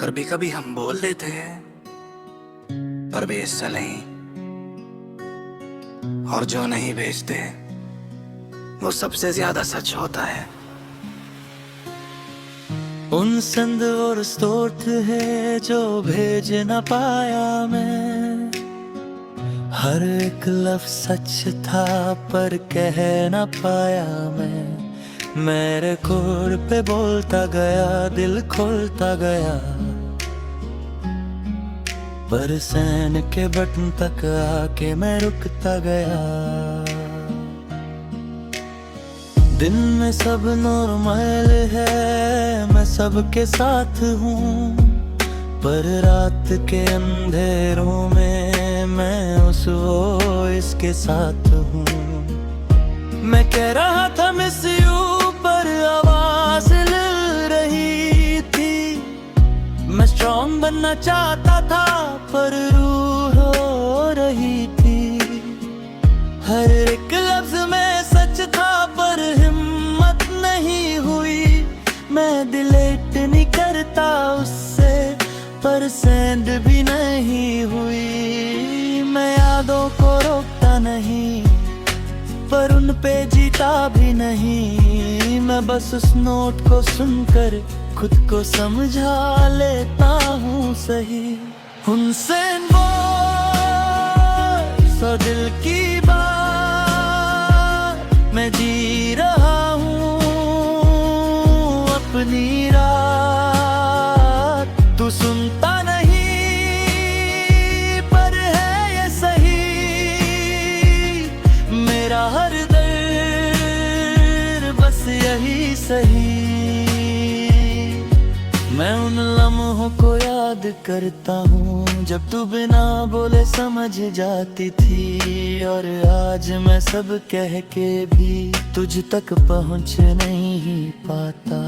कभी कभी हम बोल देते हैं पर बेचते नहीं, और जो नहीं बेचते वो सबसे ज्यादा सच होता है। उन संद और स्तोत्र है जो भेज न पाया मैं, हर एक लफ्ज़ सच था पर कह न पाया मैं। मेरे कोर पे बोलता गया, दिल खोलता गया, पर सैन के बटन तक आके मैं रुकता गया। दिन में सब नॉर्मल है, मैं सबके साथ हूँ, पर रात के अंधेरों में मैं उस वो इसके साथ हूँ। मैं कह रहा था मिस यू पर आवाज हिल रही थी। मैं स्ट्रॉन्ग बनना चाहता था पर रूह हो रही थी। हर एक लफ्ज में सच था पर हिम्मत नहीं हुई। मैं डिलीट नहीं करता उससे पर सेंड भी नहीं हुई। मैं यादों को रोकता नहीं पर उन पे जीता भी नहीं। मैं बस उस नोट को सुनकर खुद को समझा लेता हूँ सही। उनसे वो सौ दिल की बात मैं जी रहा हूँ अपनी रात। तू सुनता नहीं पर है ये सही। मेरा हर दर्द बस यही सही। मैं उन लम्हों को याद करता हूँ जब तू बिना बोले समझ जाती थी, और आज मैं सब कह के भी तुझ तक पहुँच नहीं पाता।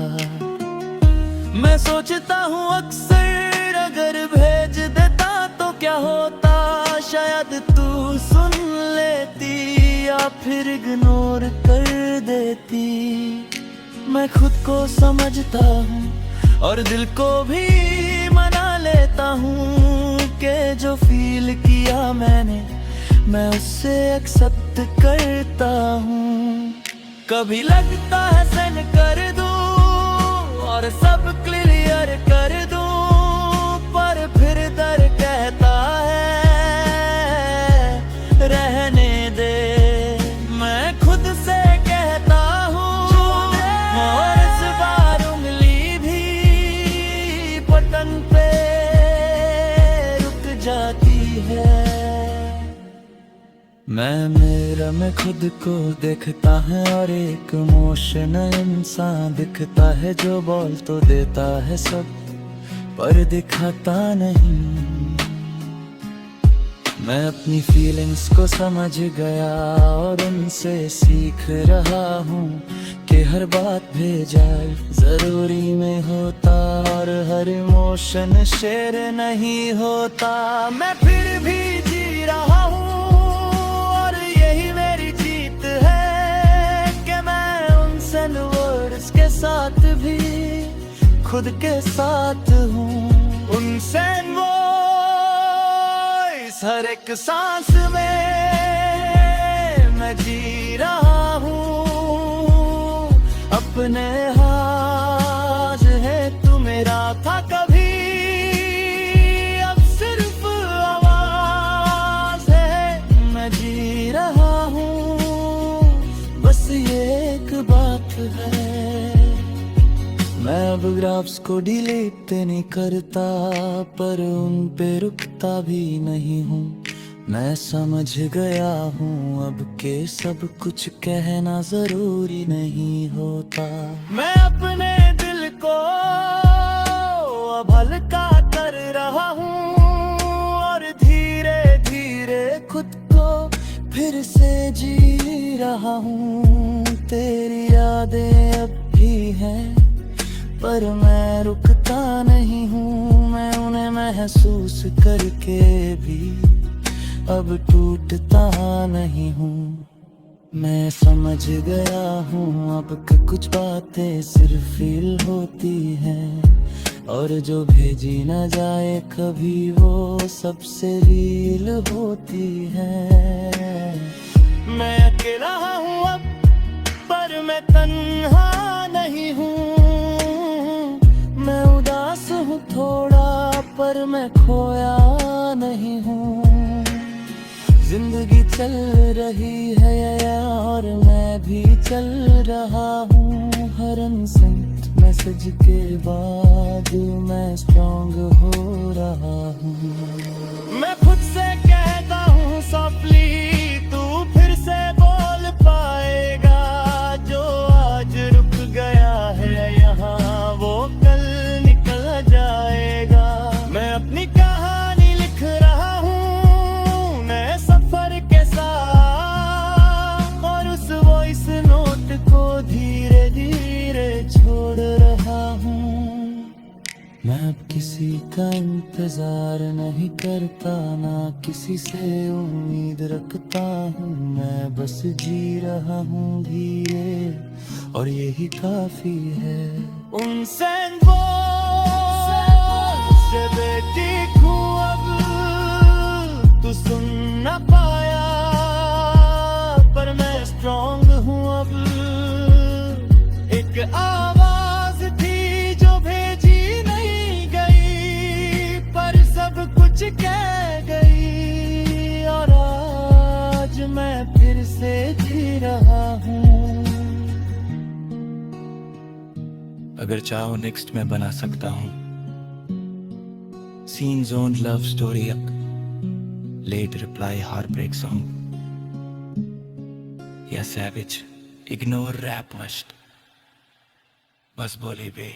मैं सोचता हूँ अक्सर अगर भेज देता तो क्या होता। शायद तू सुन लेती या फिर इग्नोर कर देती। मैं खुद को समझता हूँ और दिल को भी मना लेता हूँ कि जो फील किया मैंने मैं उससे एक्सेप्ट करता हूँ। कभी लगता है सेंड कर दूँ और सब क्लियर कर दूँ, पर फिर दर कहता है रहने दे। मैं खुद से कहता हूँ और इस बार उंगली भी बटन पे रुक जाती है। मैं मेरा में खुद को देखता है और एक इमोशनल इंसान दिखता है जो बोल तो देता है सब पर दिखाता नहीं। मैं अपनी फीलिंग्स को समझ गया और उनसे सीख रहा हूँ कि हर बात भेजा जरूरी में होता और हर इमोशन शेयर नहीं होता। मैं फिर भी जी रहा हूँ और यही मेरी जीत है कि मैं उन सेंड वर्ड्स के साथ भी खुद के साथ हूँ। उन सेंड हर एक सांस में मैं जी रहा हूँ अपने हाथ है। तू मेरा था कभी अब सिर्फ आवाज है। मैं जी रहा हूँ बस ये एक बात है। मैं अब ग्राफ्स को डिलीट नहीं करता पर उन पे रुकता भी नहीं हूँ। मैं समझ गया हूँ अब के सब कुछ कहना जरूरी नहीं होता। मैं अपने दिल को अब हल्का कर रहा हूँ और धीरे धीरे खुद को फिर से जी रहा हूँ। तेरी यादें अब भी हैं पर मैं रुकता नहीं हूँ। मैं उन्हें महसूस करके भी अब टूटता नहीं हूँ। मैं समझ गया हूँ अब कि कुछ बातें सिर्फ फील होती हैं और जो भेजी न जाए कभी वो सबसे रील होती है। मैं अकेला हूँ अब पर मैं तन्हा नहीं हूँ, मैं उदास हूँ थोड़ा पर मैं खोया नहीं हूँ। जिंदगी चल रही है और मैं भी चल रहा हूँ, हर अनसेंट मैसेज के बाद मैं स्ट्रॉन्ग हो रहा हूँ। मैं खुद से कहता हूँ सॉफ्टली तू फिर से बोल पाएगा, जो आज रुक गया है यहाँ वो कल निकल जाएगा। मैं अपनी कहानी लिख रहा हूँ नए सफर के साथ, और उस वॉइस नोट को धीरे धीरे छोड़ रहा हूँ। मैं अब किसी का इंतजार नहीं करता, ना किसी से उम्मीद रखता हूँ, मैं बस जी रहा हूँ धीरे और यही काफी है। उनसे वो से बेटी हूँ अब तू सुन न पाया, पर मैं स्ट्रॉन्ग हूँ अब। एक आवाज थी जो भेजी नहीं गई पर सब कुछ कह गई, और आज मैं फिर से जी रहा हूँ। अगर चाहो नेक्स्ट मैं बना सकता हूँ scene zone love story, late reply heartbreak song, या सैविज इग्नोर रैप मस्ट बस बोली बे।